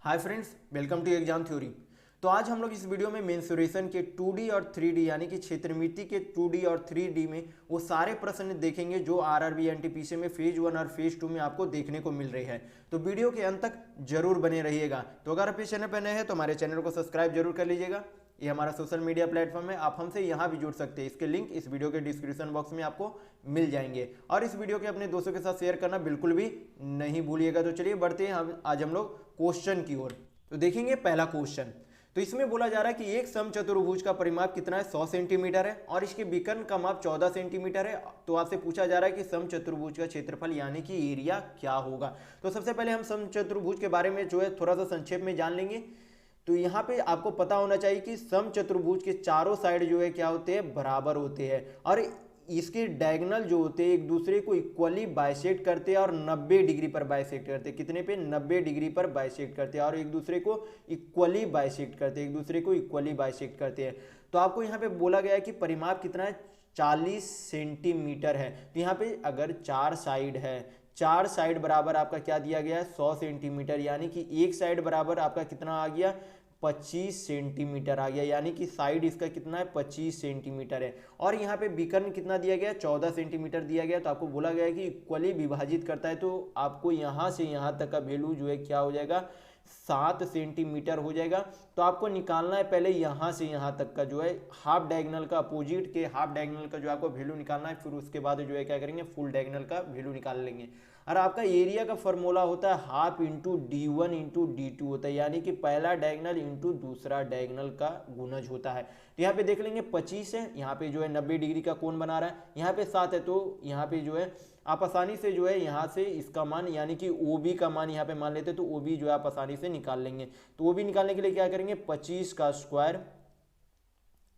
Hi friends, welcome to exam theory. तो आज हम लोग इस वीडियो में मेंसुरेशन के 2D और 3D यानी कि क्षेत्रमिति के 2D और 3D में वो सारे प्रश्न देखेंगे जो आरआरबी एनटीपीसी में फेज 1 और फेज 2 में आपको देखने को मिल रही है। तो वीडियो के अंत तक जरूर बने रहिएगा। तो अगर आप इस चैनल पर नए हैं तो हमारे चैनल को सब्सक्राइब जरूर कर लीजिएगा। ये हमारा सोशल मीडिया प्लेटफॉर्म है, आप हमसे यहाँ भी जुड़ सकते हैं। इसके लिंक इस वीडियो के डिस्क्रिप्शन बॉक्स में आपको मिल जाएंगे और इस वीडियो के अपने दोस्तों के साथ शेयर करना बिल्कुल भी नहीं भूलिएगा। तो चलिए बढ़ते हैं आज हम लोग क्वेश्चन की ओर। तो देखेंगे पहला क्वेश्चन। तो इसमें बोला जा रहा है कि एक समचतुर्भुज का परिमाप कितना है, 100 सेंटीमीटर है और इसके विकर्ण का माप 14 सेंटीमीटर है। तो आपसे पूछा जा रहा है कि समचतुर्भुज का क्षेत्रफल यानी कि एरिया क्या होगा। तो सबसे पहले हम समचतुर्भुज के बारे में जो है थोड़ा सा संक्षेप में जान लेंगे। तो यहाँ पे आपको पता होना चाहिए कि समचतुर्भुज के चारों साइड जो है क्या होते हैं, बराबर होते हैं और इसके डायगोनल जो होते हैं एक दूसरे को इक्वली बाइसेक्ट करते हैं और 90 डिग्री पर बाइसेक्ट करते हैं। कितने पे? 90 डिग्री पर बाइसेक्ट करते हैं और एक दूसरे को इक्वली बाइसेक्ट करते हैं, एक दूसरे को इक्वली बाइसेक्ट करते हैं। तो आपको यहाँ पे बोला गया है कि परिमाप कितना है, 40 सेंटीमीटर है। तो यहाँ पे अगर चार साइड है, चार साइड बराबर आपका क्या दिया गया है, 100 सेंटीमीटर, यानी कि एक साइड बराबर आपका कितना आ गया, 25 सेंटीमीटर आ गया, यानी कि साइड इसका कितना है, 25 सेंटीमीटर है। और यहाँ पे विकर्ण कितना दिया गया, 14 सेंटीमीटर दिया गया। तो आपको बोला गया है कि इक्वली विभाजित करता है। तो आपको यहाँ से यहाँ तक का वैल्यू जो है क्या हो जाएगा, 7 सेंटीमीटर हो जाएगा। तो आपको निकालना है पहले यहाँ से यहाँ तक का जो है हाफ डायगोनल का, अपोजिट के हाफ डायगोनल का जो आपको वैल्यू निकालना है। फिर उसके बाद जो है क्या करेंगे, फुल डायगोनल का वैल्यू निकाल लेंगे। और आपका एरिया का फॉर्मूला होता है half into D1 into D2 होता है, यानी कि पहला डायगोनल इंटू दूसरा डायगोनल का गुणज होता है। तो यहाँ पे देख लेंगे 25 है, यहाँ पे जो है 90 डिग्री का कोण बना रहा है, यहाँ पे 7 है। तो यहाँ पे जो है आप आसानी से जो है यहाँ से इसका मान यानी कि OB का मान यहाँ पे मान लेते हैं। तो OB जो है आप आसानी से निकाल लेंगे। तो OB निकालने के लिए क्या करेंगे, 25 का स्क्वायर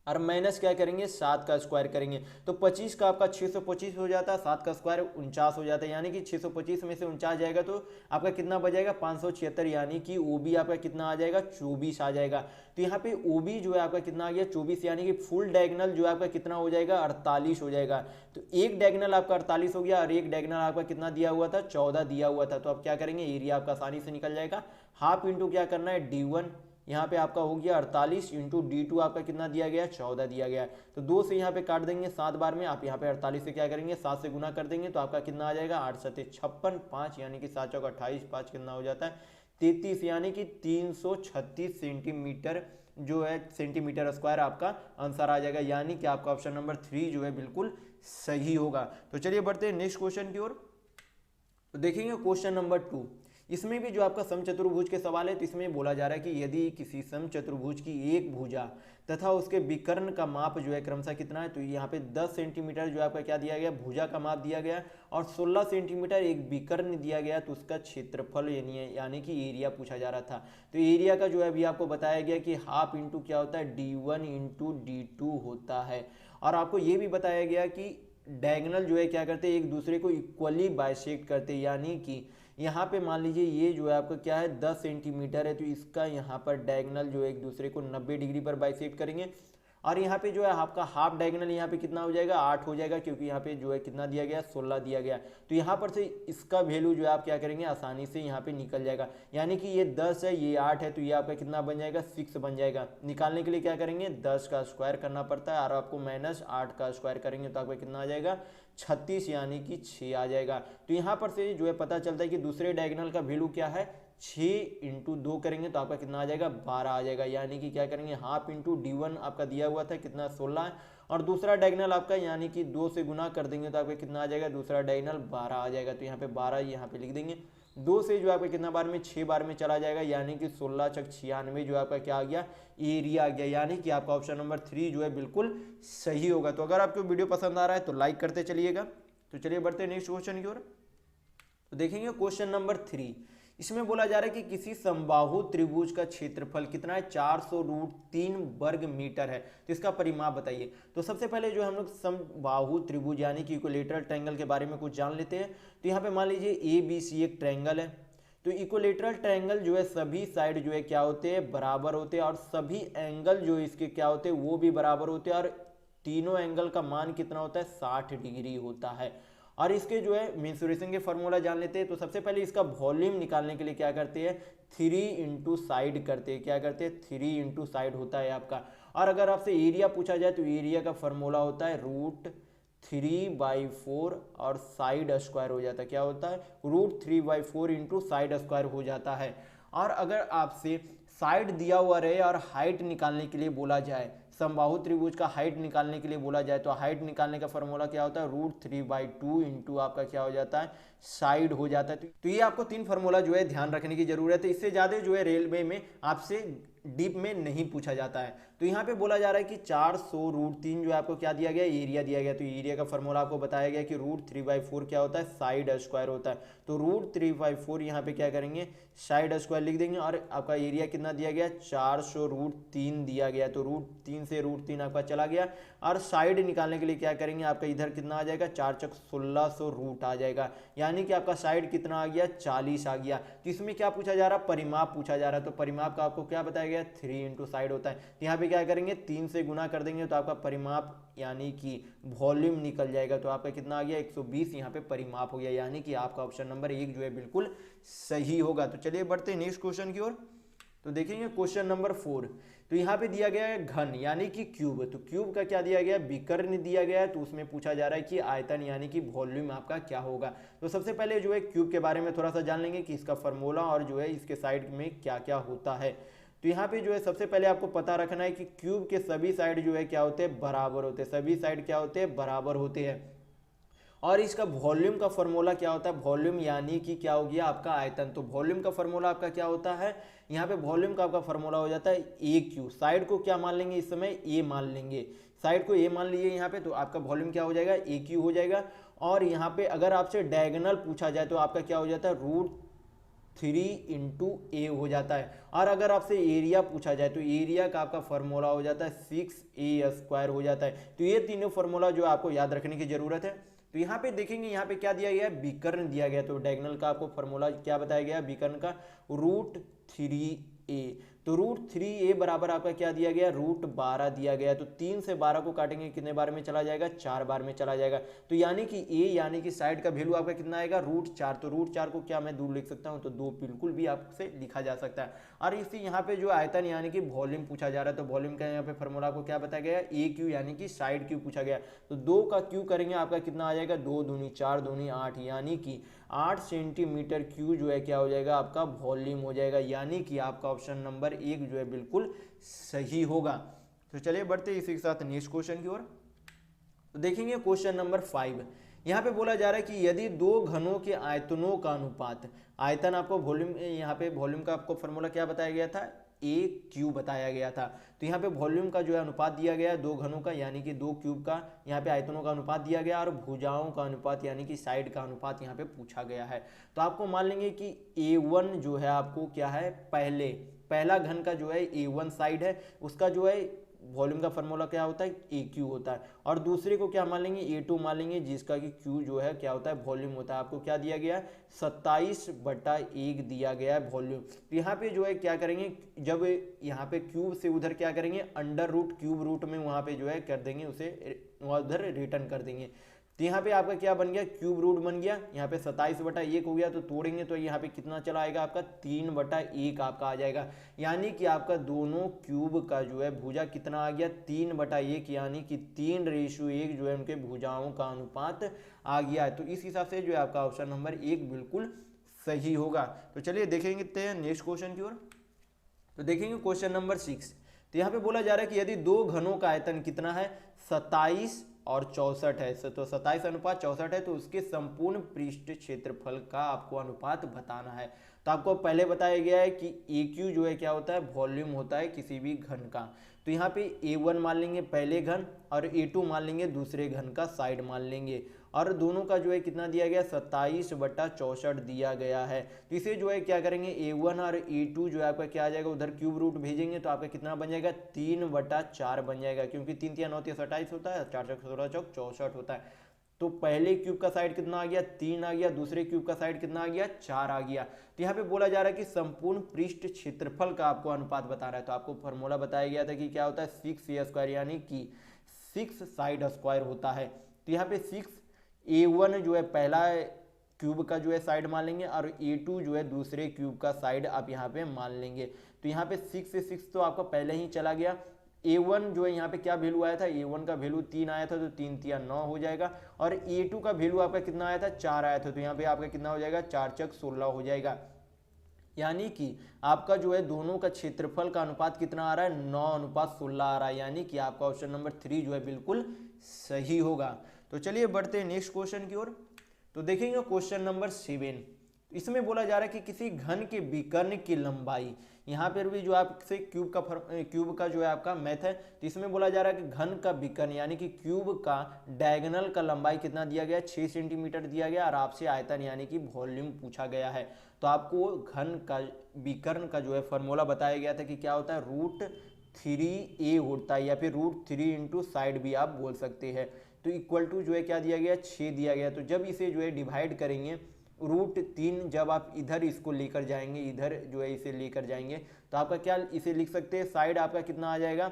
और माइनस क्या करेंगे, 7 का स्क्वायर करेंगे। तो 25 का आपका 625 हो जाता है, 7 का स्क्वायर 49 हो जाता है, यानी कि 625 में से 49 जाएगा तो आपका कितना बचेगा, 576, यानी कि OB आपका कितना आ जाएगा, 24 आ जाएगा। तो यहाँ पे OB जो है आपका कितना आ गया, 24, यानी कि फुल डायगोनल जो है आपका कितना हो जाएगा, 48 हो जाएगा। तो एक डायगोनल आपका 48 हो गया और एक डायगोनल आपका कितना दिया हुआ था, 14 दिया हुआ था। तो आप क्या करेंगे, एरिया आपका आसानी से निकल जाएगा। हाफ इंटू क्या करना है, D1 यहाँ पे आपका हो गया 48 इंटू D2 आपका कितना दिया गया, 14 दिया गया। तो 2 से यहाँ पे काट देंगे 7 बार में, आप यहाँ पे 48 से क्या करेंगे, 7 से गुना कर देंगे। तो आपका कितना आ जाएगा, 8 7 56, 5 यानी कि 7 चौका 28, 5 कितना हो जाता है 33, यानी कि 336 सेंटीमीटर जो है सेंटीमीटर स्क्वायर आपका आंसर आ जाएगा। यानी कि आपका ऑप्शन नंबर 3 जो है बिल्कुल सही होगा। तो चलिए बढ़ते हैं नेक्स्ट क्वेश्चन की ओर। तो देखेंगे क्वेश्चन नंबर 2। इसमें भी जो आपका समचतुर्भुज के सवाल है। तो इसमें बोला जा रहा है कि यदि किसी समचतुर्भुज की एक भुजा तथा उसके विकर्ण का माप जो है क्रमशः कितना है। तो यहाँ पे 10 सेंटीमीटर जो आपका क्या दिया गया, भुजा का माप दिया गया और 16 सेंटीमीटर एक विकर्ण दिया गया। तो उसका क्षेत्रफल यानी कि एरिया पूछा जा रहा था। तो एरिया का जो है अभी आपको बताया गया कि हाफ इंटू क्या होता है, D1 इंटू D2 होता है। और आपको ये भी बताया गया कि डायगोनल जो है क्या करते हैं, एक दूसरे को इक्वली बाइसेक्ट करते हैं। यानी कि यहाँ पे मान लीजिए ये जो है आपका क्या है, 10 सेंटीमीटर है। तो इसका यहाँ पर डायगोनल जो है एक दूसरे को 90 डिग्री पर बाइसेक्ट करेंगे। और यहाँ पे जो है आपका हाफ डायगोनल यहाँ पे कितना हो जाएगा, 8 हो जाएगा, क्योंकि यहाँ पे जो है कितना दिया गया, 16 दिया गया। तो यहाँ पर से इसका वैल्यू जो है आप क्या करेंगे, आसानी से यहाँ पे निकल जाएगा। यानी कि ये 10 है, ये 8 है, तो ये आपका कितना बन जाएगा, 6 बन जाएगा। निकालने के लिए क्या करेंगे, 10 का स्क्वायर करना पड़ता है और आपको माइनस 8 का स्क्वायर करेंगे तो आपका कितना आ जाएगा, 36, यानी कि 6 आ जाएगा। तो यहाँ पर से जो है पता चलता है कि दूसरे डायगोनल का वैल्यू क्या है, 6 इंटू 2 करेंगे तो आपका कितना आ जाएगा, 12 आ जाएगा। यानी कि क्या करेंगे, हाफ इंटू D1 आपका दिया हुआ था कितना, 16 है, और दूसरा डायगोनल आपका यानी कि 2 से गुना कर देंगे तो आपका कितना आ जाएगा, दूसरा डायगोनल 12 आ जाएगा। तो यहाँ पे 12 यहाँ पे लिख देंगे। 2 से जो आपका कितना बार में, 6 बार में चला जाएगा, यानी कि 16 छक 96 जो आपका क्या आ गया, एरिया आ गया। यानी कि आपका ऑप्शन नंबर 3 जो है बिल्कुल सही होगा। तो अगर आपको वीडियो पसंद आ रहा है तो लाइक करते चलिएगा। तो चलिए बढ़ते हैं नेक्स्ट क्वेश्चन की ओर। तो देखेंगे क्वेश्चन नंबर 3। इसमें बोला जा रहा है कि किसी समबाहु त्रिभुज का क्षेत्रफल कितना है, 400√3 वर्ग मीटर है। तो इसका परिमाप बताइए। तो सबसे पहले जो हम लोग समबाहु त्रिभुज यानी कि इक्विलेटरल ट्रायंगल के बारे में कुछ जान लेते हैं। तो यहाँ पे मान लीजिए ABC एक ट्रायंगल है। तो इक्विलेटरल ट्रायंगल जो है सभी साइड जो है क्या होते हैं, बराबर होते हैं और सभी एंगल जो इसके क्या होते हैं, वो भी बराबर होते हैं और तीनों एंगल का मान कितना होता है, 60 डिग्री होता है। और इसके जो है मेंसुरेशन के फॉर्मूला जान लेते हैं। तो सबसे पहले इसका वॉल्यूम निकालने के लिए क्या करते हैं, 3 इंटू साइड करते हैं। क्या करते हैं, 3 इंटू साइड होता है आपका। और अगर आपसे एरिया पूछा जाए तो एरिया का फॉर्मूला होता है √3/4 और साइड स्क्वायर हो जाता है। क्या होता है, √3/4 इंटू साइड स्क्वायर हो जाता है। और अगर आपसे साइड दिया हुआ रहे और हाइट निकालने के लिए बोला जाए, समबाहु त्रिभुज का हाइट निकालने के लिए बोला जाए, तो हाइट निकालने का फॉर्मूला क्या होता है, √3/2 इंटू आपका क्या हो जाता है, साइड हो जाता है। तो ये आपको 3 फार्मूला जो है ध्यान रखने की जरूरत है। इससे ज़्यादा जो है रेलवे में आपसे डीप में नहीं पूछा जाता है। तो यहाँ पे बोला जा रहा है कि 400√3 जो है आपको क्या दिया गया, एरिया दिया गया। तो एरिया का फॉर्मूला आपको बताया गया कि √3/4 क्या होता है, साइड स्क्वायर होता है। तो √3/4 यहाँ पे क्या करेंगे, साइड स्क्वायर लिख देंगे। और आपका एरिया कितना दिया गया, 400√3 दिया गया। तो √3 से √3 आपका चला गया। और साइड निकालने के लिए क्या करेंगे, आपका इधर कितना आ जाएगा, 4 चक 1600 रूट आ जाएगा। यानी कि आपका साइड कितना आ गया, 40 आ गया। तो इसमें क्या पूछा जा रहा है, परिमाप पूछा जा रहा है। तो परिमाप का आपको क्या बताया गया, 3 इंटू साइड होता है। तो यहाँ पे क्या करेंगे, 3 से गुना कर देंगे तो आपका परिमाप यानी कि वॉल्यूम निकल जाएगा। तो आपका कितना आ गया, 120 यहाँ पे परिमाप हो गया। यानी कि आपका ऑप्शन नंबर 1 जो है बिल्कुल सही होगा। तो चलिए बढ़ते हैं नेक्स्ट क्वेश्चन की ओर। तो देखेंगे क्वेश्चन नंबर 4। तो यहाँ पे दिया गया है घन यानी कि क्यूब। तो क्यूब का क्या दिया गया है, विकर्ण दिया गया है। तो उसमें पूछा जा रहा है कि आयतन यानी कि वॉल्यूम आपका क्या होगा। तो सबसे पहले जो है क्यूब के बारे में थोड़ा सा जान लेंगे कि इसका फॉर्मूला और जो है इसके साइड में क्या क्या होता है। तो यहाँ पे जो है सबसे पहले आपको पता रखना है कि क्यूब के सभी साइड जो है क्या होते हैं, बराबर होते हैं। सभी साइड क्या होते हैं, बराबर होते हैं। और इसका वॉल्यूम का फॉर्मूला क्या होता है, वॉल्यूम यानी कि क्या हो गया आपका आयतन। तो वॉल्यूम का फॉर्मूला आपका क्या होता है, यहाँ पे वॉल्यूम का आपका फॉर्मूला हो जाता है AQ। साइड को क्या मान लेंगे, इस समय A मान लेंगे। साइड को A मान लीजिए यहाँ पे, तो आपका वॉल्यूम क्या हो जाएगा, AQ हो जाएगा। और यहाँ पे अगर आपसे डायगोनल पूछा जाए तो आपका क्या हो जाता है, √3 इंटू A हो जाता है। और अगर आपसे एरिया पूछा जाए तो एरिया का आपका फॉर्मूला हो जाता है 6A² हो जाता है। तो ये तीनों फॉर्मूला जो आपको याद रखने की जरूरत है। तो यहाँ पे देखेंगे, यहाँ पे क्या दिया गया है, विकर्ण दिया गया। तो डायगोनल का आपको फॉर्मूला क्या बताया गया, विकर्ण का √3A। तो √3A बराबर आपका क्या दिया गया, √12 दिया गया। तो 3 से 12 को काटेंगे कितने बार में चला जाएगा, 4 बार में चला जाएगा। तो यानी कि A यानी कि साइड का वैल्यू आपका कितना आएगा, √4। तो √4 को क्या मैं दूर लिख सकता हूँ, तो 2 बिल्कुल भी आपसे लिखा जा सकता है। और इसी यहाँ पे जो आयतन यानी कि वॉल्यूम पूछा जा रहा है, तो वॉल्यूम का यहाँ पे फॉर्मूला आपको क्या बताया गया, AQ यानी कि साइड क्यू पूछा गया। तो 2 का क्यू करेंगे आपका कितना आ जाएगा, 2 दूनी 4 दूनी 8, यानी कि 8 सेंटीमीटर क्यू जो है क्या हो जाएगा, आपका वॉल्यूम हो जाएगा। यानी कि आपका ऑप्शन नंबर 1 जो है बिल्कुल सही होगा। तो चलिए बढ़ते इसी के साथ नेक्स्ट क्वेश्चन की ओर। तो देखेंगे क्वेश्चन नंबर 5। यहाँ पे बोला जा रहा है कि यदि दो घनों के आयतनों का अनुपात, आयतन आपको वॉल्यूम, यहाँ पे वॉल्यूम का आपको फॉर्मूला क्या बताया गया था, AQ बताया गया था। तो यहाँ पे वॉल्यूम का जो है अनुपात दिया गया है दो घनों का, यानी कि दो क्यूब का, यहाँ पे आयतनों का अनुपात दिया गया और भुजाओं का अनुपात यानी कि साइड का अनुपात यहाँ पे पूछा गया है। तो आपको मान लेंगे कि A1 जो है आपको क्या है, पहला घन का जो है A1 साइड है, उसका जो है वॉल्यूम का फॉर्मूला क्या होता है, AQ होता है। और दूसरे को क्या मान लेंगे, A2 मान लेंगे, जिसका कि Q जो है क्या होता है, वॉल्यूम होता है। आपको क्या दिया गया है, 27/1 दिया गया है वॉल्यूम। तो यहाँ पे जो है क्या करेंगे, जब यहाँ पे क्यूब से उधर क्या करेंगे, अंडर रूट क्यूब रूट में वहाँ पे जो है कर देंगे, उसे उधर रिटर्न कर देंगे। तो यहाँ पे आपका क्या बन गया, क्यूब रूट बन गया। यहाँ पे 27/1 हो गया, तो तोड़ेंगे तो यहाँ पे कितना चला आएगा, आपका 3/1 आपका आ जाएगा। यानी कि आपका दोनों क्यूब का जो है भुजा कितना आ गया, 3/1, यानी कि 3:1 जो है उनके भुजाओं का अनुपात आ गया है। तो इस हिसाब से जो है आपका ऑप्शन नंबर 1 बिल्कुल सही होगा। तो चलिए देखेंगे नेक्स्ट क्वेश्चन की ओर। तो देखेंगे क्वेश्चन नंबर 6। तो यहाँ पे बोला जा रहा है कि यदि दो घनों का आयतन कितना है, 27 और 64 है, तो 27/64 है, तो उसके संपूर्ण पृष्ठ क्षेत्रफल का आपको अनुपात बताना है। तो आपको पहले बताया गया है कि AQ जो है क्या होता है, वॉल्यूम होता है किसी भी घन का। तो यहाँ पे A1 मान लेंगे पहले घन और A2 मान लेंगे दूसरे घन का साइड मान लेंगे। और दोनों का जो है कितना दिया गया, 27/64 दिया गया है। तो इसे जो है क्या करेंगे, A1 और A2 जो है आपका क्या आ जाएगा, उधर क्यूब रूट भेजेंगे तो आपका कितना बन जाएगा, 3/4 बन जाएगा, क्योंकि 3 × 9 = 27 होता है, 4 × 16 = 64 होता है। तो पहले क्यूब का साइड कितना आ गया, 3 आ गया, दूसरे क्यूब का साइड कितना आ गया, 4 आ गया। तो यहाँ पे बोला जा रहा है कि संपूर्ण पृष्ठ क्षेत्रफल का आपको अनुपात बता रहा है। तो आपको फॉर्मूला बताया गया था कि क्या होता है, 6A² यानी कि 6 साइड स्क्वायर होता है। तो यहाँ पे 6 A1 जो है पहला क्यूब का जो है साइड मान लेंगे और A2 जो है दूसरे क्यूब का साइड आप यहाँ पे मान लेंगे। तो यहाँ पे 6 से 6 तो आपका पहले ही चला गया। A1 जो है यहाँ पे क्या वैल्यू आया था, A1 का वैल्यू 3 आया था, तो 3 तिया 9 हो जाएगा। और A2 का वैल्यू आपका कितना आया था, 4 आया था, तो यहाँ पे आपका कितना हो जाएगा, 4 चक 16 हो जाएगा। यानी कि आपका जो है दोनों का क्षेत्रफल का अनुपात कितना आ रहा है, 9:16 आ रहा है। यानी कि आपका ऑप्शन नंबर 3 जो है बिल्कुल सही होगा। तो चलिए बढ़ते हैं नेक्स्ट क्वेश्चन की ओर। तो देखेंगे क्वेश्चन नंबर 7। इसमें बोला जा रहा है कि किसी घन के विकर्ण की लंबाई, यहाँ पर भी जो आपसे क्यूब का जो है आपका मैथ है, तो इसमें बोला जा रहा है कि घन का विकर्ण यानी कि क्यूब का डायगोनल का लंबाई कितना दिया गया, 6 सेंटीमीटर दिया गया और आपसे आयतन यानी कि वॉल्यूम पूछा गया है। तो आपको घन का विकर्ण का जो है फॉर्मूला बताया गया था कि क्या होता है, √3a होता है, या फिर √3 इंटू साइड भी आप बोल सकते हैं। तो इक्वल टू जो है क्या दिया गया, 6 दिया गया। तो जब इसे जो है डिवाइड करेंगे, √3 जब आप इधर इसको लेकर जाएंगे, इधर जो है इसे लेकर जाएंगे, तो आपका क्या इसे लिख सकते हैं, साइड आपका कितना आ जाएगा,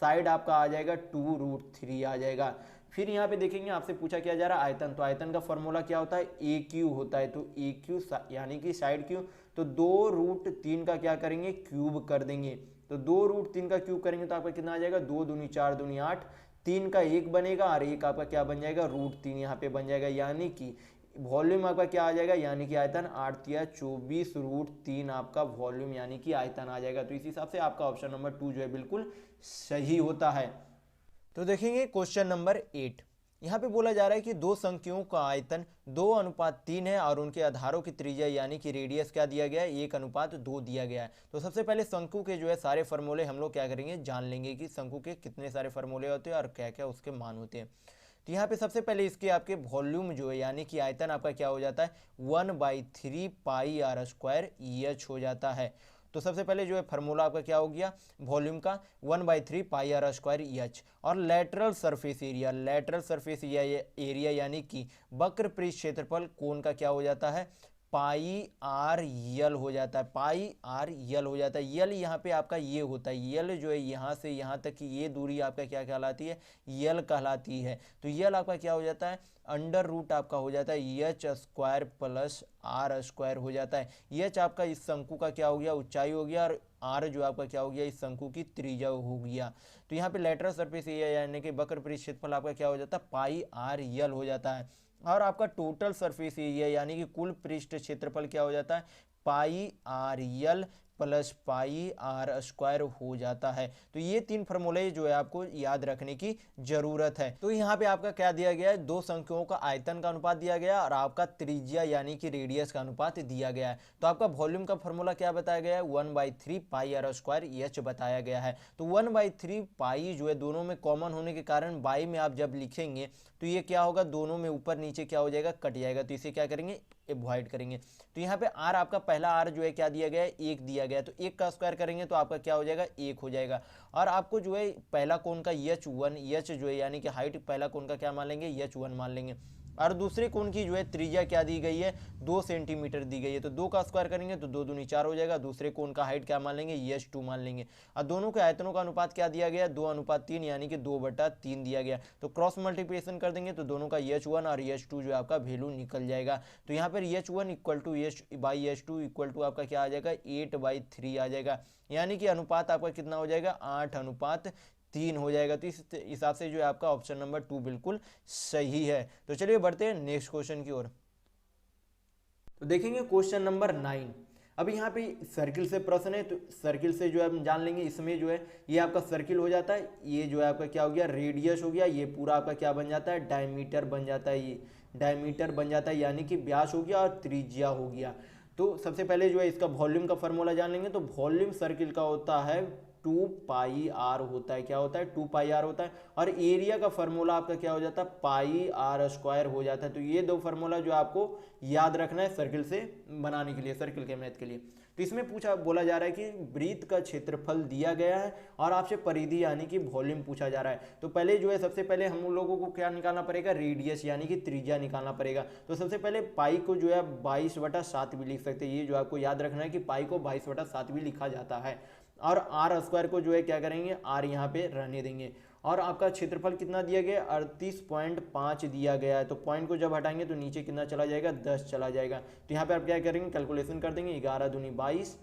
साइड आपका आ जाएगा 2√3 आ जाएगा। फिर यहाँ पे देखेंगे आपसे पूछा क्या जा रहा है, आयतन। तो आयतन का फॉर्मूला क्या होता है, AQ होता है। तो AQ यानी कि साइड क्यू, तो 2√3 का क्या करेंगे, क्यूब कर देंगे। तो 2√3 का क्यूब करेंगे तो आपका कितना आ जाएगा, 2 दूनी 4 दूनी 8, 3 का 1 बनेगा और 1 आपका क्या बन जाएगा, √3 यहाँ पे बन जाएगा। यानी कि वॉल्यूम आपका क्या आ जाएगा, यानी कि आयतन 8 तिया 24 √3 आपका वॉल्यूम यानी कि आयतन आ जाएगा। तो इस हिसाब से आपका ऑप्शन नंबर 2 जो है बिल्कुल सही होता है। तो देखेंगे क्वेश्चन नंबर 8। यहाँ पे बोला जा रहा है कि दो संख्याओं का आयतन 2:3 है और उनके आधारों की त्रिज्या यानी कि रेडियस क्या दिया गया है, 1:2 दिया गया है। तो सबसे पहले शंकु के जो है सारे फॉर्मूले हम लोग क्या करेंगे, जान लेंगे कि शंकु के कितने सारे फॉर्मूले होते हैं और क्या क्या उसके मान होते हैं। तो यहाँ पे सबसे पहले इसके आपके वॉल्यूम जो है यानी कि आयतन आपका क्या हो जाता है, 1/3 पाई r स्क्वायर EH हो जाता है। तो सबसे पहले जो है फार्मूला आपका क्या हो गया, वॉल्यूम का 1/3 पाई r स्क्वायर EH। और लेटरल सरफेस एरिया यानी कि वक्र पृष्ठ क्षेत्रफल कोण का क्या हो जाता है, पाई r यल हो जाता है, पाई r यल हो जाता है। यल यहाँ पे आपका ये होता है, यल जो है यहाँ से यहाँ तक की ये दूरी आपका क्या कहलाती है, यल कहलाती है। तो यल आपका क्या हो जाता है, √ आपका हो जाता है EH square plus r square हो जाता है। EH आपका इस शंकु का क्या हो गया, ऊंचाई हो गया, और r जो आपका क्या हो गया, इस शंकु की त्रिज्या हो गया। तो यहाँ पे लेटरल सरफेस एरिया यानी कि वक्र पृष्ठ क्षेत्रफल आपका क्या हो जाता है, पाई r यल हो जाता है। और आपका टोटल सरफेस एरिया यानी कि कुल पृष्ठ क्षेत्रफल क्या हो जाता है, पाई r यल प्लस पाई r स्क्वायर हो जाता है। तो ये 3 फॉर्मूले जो है आपको याद रखने की जरूरत है। तो यहाँ पे आपका क्या दिया गया है, दो संख्याओं का आयतन का अनुपात दिया गया है और आपका त्रिज्या यानी कि रेडियस का अनुपात दिया गया है। तो आपका वॉल्यूम का फॉर्मूला क्या बताया गया है, 1/3 पाई r स्क्वायर EH बताया गया है। तो 1/3 पाई जो है दोनों में कॉमन होने के कारण बाई में आप जब लिखेंगे तो ये क्या होगा, दोनों में ऊपर नीचे क्या हो जाएगा, कट जाएगा। तो इसे क्या करेंगे, अवॉइड करेंगे। तो यहाँ पे r आपका पहला r जो है क्या दिया गया है, 1 दिया गया है। तो 1 का स्क्वायर करेंगे तो आपका क्या हो जाएगा, 1 हो जाएगा। और आपको जो है पहला कोण का EH जो है यानी कि हाइट पहला कोण का क्या मान लेंगे, EH1 मान लेंगे। और दूसरे कोण की जो है त्रिज्या क्या दी गई है, 2 सेंटीमीटर दी गई है। तो 2 का स्क्वायर करेंगे तो 2 दूनी 4 हो जाएगा। दूसरे कोण का हाइट क्या मान लेंगे, EH2 मान लेंगे। और दोनों के आयतनों का अनुपात क्या दिया गया, 2:3 यानी कि 2/3 दिया गया। तो क्रॉस मल्टीप्लिकेशन कर देंगे तो दोनों का EH1 और EH2 जो आपका वैल्यू निकल जाएगा। तो यहाँ पर EH1 = EH2 = आपका क्या आ जाएगा, 8/3 आ जाएगा। यानी कि अनुपात आपका कितना हो जाएगा, 8:3 हो जाएगा। तो इस हिसाब से जो है आपका ऑप्शन नंबर 2 बिल्कुल सही है। तो चलिए बढ़ते हैं नेक्स्ट क्वेश्चन की ओर। तो देखेंगे क्वेश्चन नंबर 9। अब यहाँ पे सर्किल से प्रश्न है, तो सर्किल से जो है हम जान लेंगे, इसमें जो है ये आपका सर्किल हो जाता है, ये जो है आपका क्या हो गया, रेडियस हो गया, ये पूरा आपका क्या बन जाता है, डायमीटर बन जाता है। ये डायमीटर बन जाता है यानी कि व्यास हो गया और त्रिज्या हो गया। तो सबसे पहले जो है इसका वॉल्यूम का फॉर्मूला जान लेंगे। तो वॉल्यूम सर्किल का होता है 2πr होता है, क्या होता है, 2πr होता है। और एरिया का फॉर्मूला आपका क्या हो जाता है, पाई r स्क्वायर हो जाता है। तो ये दो फार्मूला जो आपको याद रखना है सर्किल से बनाने के लिए, सर्किल के मैथ के लिए। तो इसमें बोला जा रहा है कि वृत्त का क्षेत्रफल दिया गया है और आपसे परिधि यानी कि वॉल्यूम पूछा जा रहा है। तो पहले जो है सबसे पहले हम लोगों को क्या निकालना पड़ेगा, रेडियस यानी कि त्रिज्या निकालना पड़ेगा। तो सबसे पहले पाई को जो है 22/7 भी लिख सकते हैं। ये जो आपको याद रखना है कि पाई को 22/7 भी लिखा जाता है। और r स्क्वायर को जो है क्या करेंगे, r यहाँ पे रहने देंगे। और आपका क्षेत्रफल कितना दिया गया, 38.5 दिया गया है। तो पॉइंट को जब हटाएंगे तो नीचे कितना चला जाएगा, 10 चला जाएगा। तो यहाँ पे आप क्या करेंगे, कैलकुलेशन कर देंगे, 11 दूनी 22,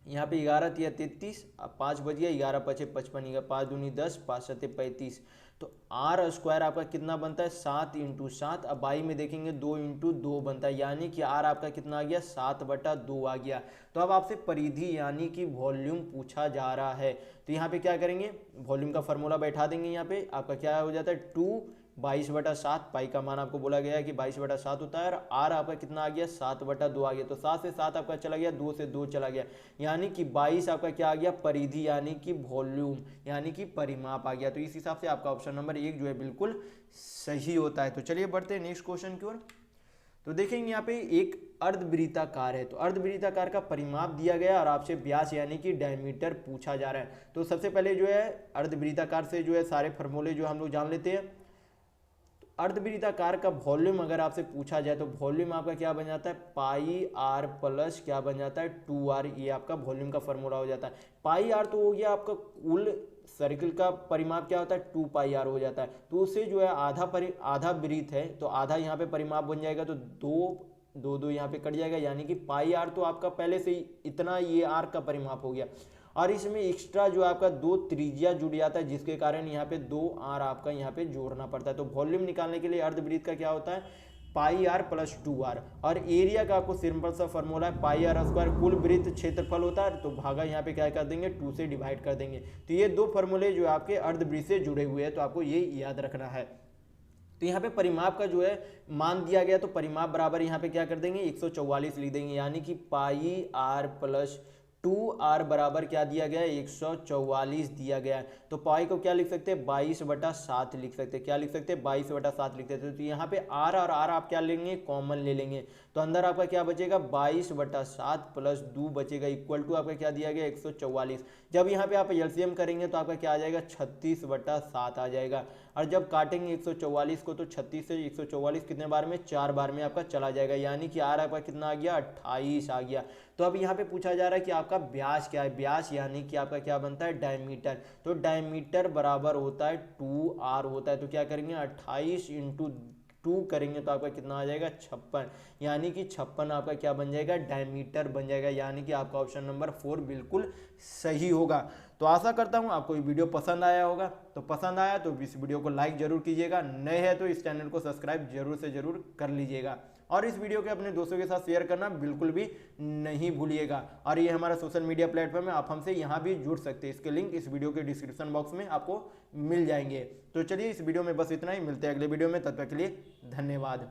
यहाँ पे 11 तिया 33, 5 बज गया, 11 पचे 55, 5 दूनी 10, 5 सत्ते 35। तो आर स्क्वायर आपका कितना बनता है, 7 × 7। अब बाई में देखेंगे 2 × 2 बनता है, यानी कि आर आपका कितना आ गया, 7/2 आ गया। तो अब आपसे परिधि यानी कि वॉल्यूम पूछा जा रहा है। तो यहाँ पे क्या करेंगे, वॉल्यूम का फॉर्मूला बैठा देंगे। यहाँ पे आपका क्या हो जाता है, 2 22/7, पाई का मान आपको बोला गया है कि 22/7 होता है, और आर आपका कितना आ गया, 7/2 आ गया। तो 7 से 7 आपका चला गया, 2 से 2 चला गया, यानी कि 22 आपका क्या आ गया, परिधि यानी कि वॉल्यूम यानी कि परिमाप आ गया। तो इस हिसाब से आपका ऑप्शन नंबर 1 जो है बिल्कुल सही होता है। तो चलिए बढ़ते हैं नेक्स्ट क्वेश्चन की ओर। तो देखेंगे यहाँ पे एक अर्धवृत्ताकार है, तो अर्धवृत्ताकार का परिमाप दिया गया और आपसे व्यास यानी कि डायमीटर पूछा जा रहा है। तो सबसे पहले जो है अर्धवृत्ताकार से जो है सारे फॉर्मूले जो हम लोग जान लेते हैं। अर्धवृत्ताकार का वॉल्यूम अगर आपसे पूछा जाए तो वॉल्यूम आपका क्या बन जाता है, पाई आर प्लस क्या बन जाता है, 2r। ये आपका वॉल्यूम का फॉर्मूला हो जाता है। पाई आर तो हो गया आपका कुल सर्किल का परिमाप क्या होता है, 2πr हो जाता है। तो उससे जो है आधा वृत्त है तो आधा यहाँ पे परिमाप बन जाएगा, तो 2 यहाँ पे कट जाएगा, यानी कि पाई आर तो आपका पहले से ही इतना ये आर का परिमाप हो गया, और इसमें एक्स्ट्रा जो आपका 2 त्रिज्या जुड़ जाता है, जिसके कारण यहाँ पे 2r आपका यहाँ पे जोड़ना पड़ता है। तो वॉल्यूम निकालने के लिए अर्धवृत्त का क्या होता है, पाई आर प्लस 2r। और एरिया का आपको सिंपल सा फॉर्मूला है, पाई आर स्क्वायर कुल वृत्त क्षेत्रफल होता है, तो भागा यहाँ पे क्या कर देंगे, 2 से डिवाइड कर देंगे। तो ये 2 फॉर्मूले जो आपके अर्धवृत्त से जुड़े हुए हैं, तो आपको ये याद रखना है। तो यहाँ पे परिमाप का जो है मान दिया गया, तो परिमाप बराबर यहाँ पे क्या कर देंगे, 144 लिख देंगे, यानी कि पाई आर प्लस 2r बराबर क्या दिया गया है, 144 दिया गया है। तो पाई को क्या लिख सकते हैं, 22/7 लिख सकते हैं। क्या लिख सकते हैं, 22/7 लिख सकते हैं। तो यहाँ पे r और r आप क्या लेंगे, कॉमन ले लेंगे, तो अंदर आपका क्या बचेगा, 22/7 प्लस 2 बचेगा, इक्वल टू आपका क्या दिया गया, 144। जब यहाँ पे आप एलसीएम करेंगे तो आपका क्या आ जाएगा, 36/7 आ जाएगा। और जब काटेंगे 144 को तो 36 से 144 कितने बार में, 4 बार में आपका चला जाएगा, यानी कि आर आपका कितना आ गया, 28 आ गया। तो अब यहाँ पे पूछा जा रहा है कि आपका व्यास क्या है, व्यास यानी कि आपका क्या बनता है, डायमीटर। तो डायमीटर बराबर होता है 2r होता है। तो क्या करेंगे, 28 × 2 करेंगे तो आपका कितना आ जाएगा, 56, यानी कि 56 आपका क्या बन जाएगा, डायमीटर बन जाएगा, यानी कि आपका ऑप्शन नंबर 4 बिल्कुल सही होगा। तो आशा करता हूं आपको ये वीडियो पसंद आया होगा। तो पसंद आया तो इस वीडियो को लाइक जरूर कीजिएगा, नए हैं तो इस चैनल को सब्सक्राइब जरूर से जरूर कर लीजिएगा, और इस वीडियो के अपने दोस्तों के साथ शेयर करना बिल्कुल भी नहीं भूलिएगा। और ये हमारा सोशल मीडिया प्लेटफॉर्म है, आप हमसे यहाँ भी जुड़ सकते हैं, इसके लिंक इस वीडियो के डिस्क्रिप्शन बॉक्स में आपको मिल जाएंगे। तो चलिए इस वीडियो में बस इतना ही, मिलते हैं अगले वीडियो में, तब तक के लिए धन्यवाद।